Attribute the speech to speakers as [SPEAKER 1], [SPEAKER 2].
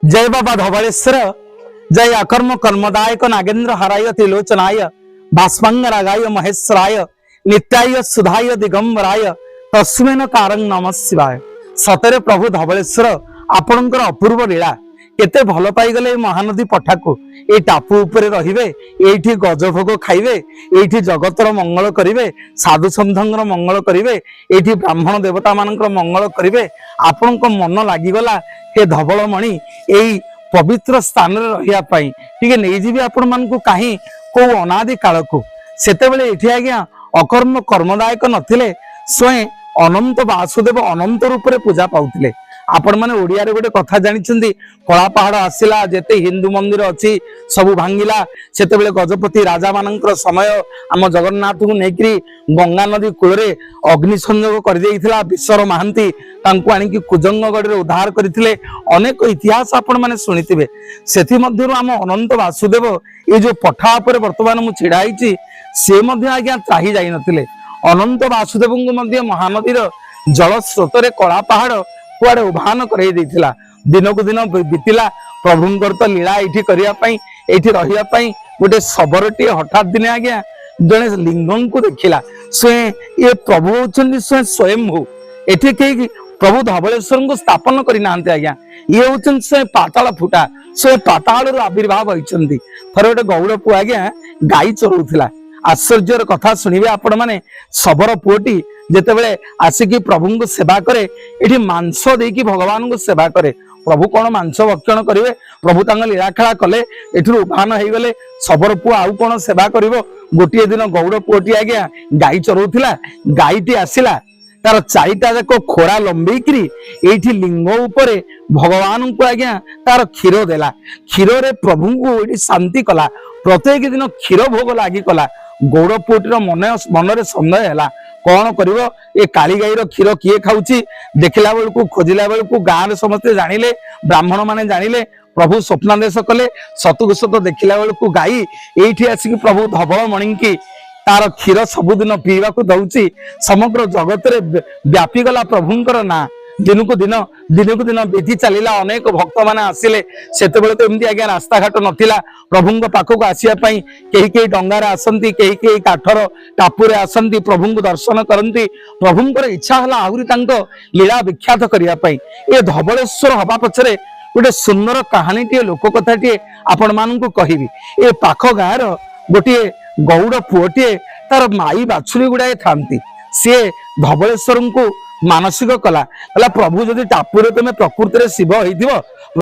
[SPEAKER 1] जय बाबा धवलेश्वर जय अकर्म कर्मदायक नागेंद्र हराय त्रिलोचनाय भास्मंग रागाय महेश्वराय नित्याय सुधाय दिगंबराय तस्मेन कारं नमः शिवाय। सतरे प्रभु धवलेश्वर आपणकर अपूर्व लीला केते भल पाईगले महानदी पठाकू ए टापू उपरे रहिबे एठी गजभोग खाइबे एठी जगतर मंगल करिवे साधु संतंकर मंगल करिवे एठी ब्राह्मण देवता मानकर मंगल करिवे आपनक मन लागिगला हे धवलमणि एई पवित्र स्थान रे रहिया पई ठीक नै जिबी आपन मान को काहे को अनादि काल को सेते बेले एठी आज्ञा अकर्म कर्मदायक नथिले स्वयं अनंत वासुदेव अनंत रूप रे पूजा पाउथिले। आपण माने ओडिया रे गोटे कथा जानिछंदी कला पहाड़ आसिला जेते हिंदू मंदिर अछि सब भांगिला सेते बेले गजपति राजा मानकर समय आम जगन्नाथ को नेकरी गंगा नदी कूल रे अग्नि संयोग कर देइथिला विश्वर महांती तांको आनी कि कुजंगगढ़ रे उद्धार करथिले। अनेक इतिहास आपण माने सुनिथिबे सेथि मध्यरु आम अनंत वासुदेव ए जो पठा पर वर्तमान मु छिड़ाईची से मध्य आज्ञा त्राही जाई नथिले। अनंत वासुदेव को मध्य महानदीर जल स्रोत रे कला पहाड़ कुआडे उभान करे देइथिला। दिन को दिन बीतिला प्रभुंकर तो लीला एठी करिया पई एठी रहिया पई गोटे सबरटी हठात दिने आज्ञा जने लिंगं को देखिला स्वयं ये प्रभु होचंदी स्वयं हो एठी के प्रभु धवलेश्वर को स्थापन करि नांते आज्ञा ये होचन स्वयं पाताल फुटा स्वयं पाताल रो आविर्भाव होइचंदी। थरे गोटे गौड़ पु आज्ञा गाई चरउथिला आश्चर्यर कथा सुनिबे आपण माने सबर पुओटी जेतेबेले आसिकी प्रभु को सेवा करे एठी मांस देकी भगवान को सेवा करे प्रभु कौन मांस भक्षण करिवे प्रभु तांग लीला खेला कले एठुर उभान हो गले सबर पुओ आउ कौन सेवा करिवो। गोटिए दिन गौड़ पुओटी आज्ञा गाई चरउथिला गाईटी आसिला तार चारिटा जाक खोरा लंबेकरी एठी लिंग उपरे भगवान को आज्ञा तार क्षीर देला क्षीर रे प्रभु को एठी शांति कला प्रत्येक दिन क्षीर भोग लागी कला। गौड़ पुओटीर मन सन्देह है कौन करिवो ए काली गाईर क्षीर किए खाउची देखिला बेलू खोजिला बेलू गाँव समस्ते जानिले ब्राह्मण माने जानिले प्रभु स्वप्नादेश कले सतुक सत देखिला बेलू गाई एठी आसिकी प्रभु धवलमणि की तार क्षीर सबुदिन पीवा को दउची समग्र जगत रे व्यापी गला प्रभुंकर ना दिन को दिन विधि चलीला अनेक भक्त माने आसिले सेते बेले तो एमती आज्ञा रास्ता घाट नथिला प्रभुंक पाखक आसिया पई केही केही डंगार आसंती केही केही काठर टापुरे आसंती प्रभुंक दर्शन करंती प्रभुंकर इच्छा हला आहुरी तांको लीला विख्यात करिया पई ए धवलेश्वर हबा पछरे गोटे सुंदर कहानी टे लोक कथा टे आपण मानन को कहिबी। ए पाख गार गोटे गौड़ पुओटे तार माई बाछुरी गुड़ाए थांती सी धवलेश्वर को मानसिक कला प्रभु जदि टापुरे तुम प्रकृति शिव हो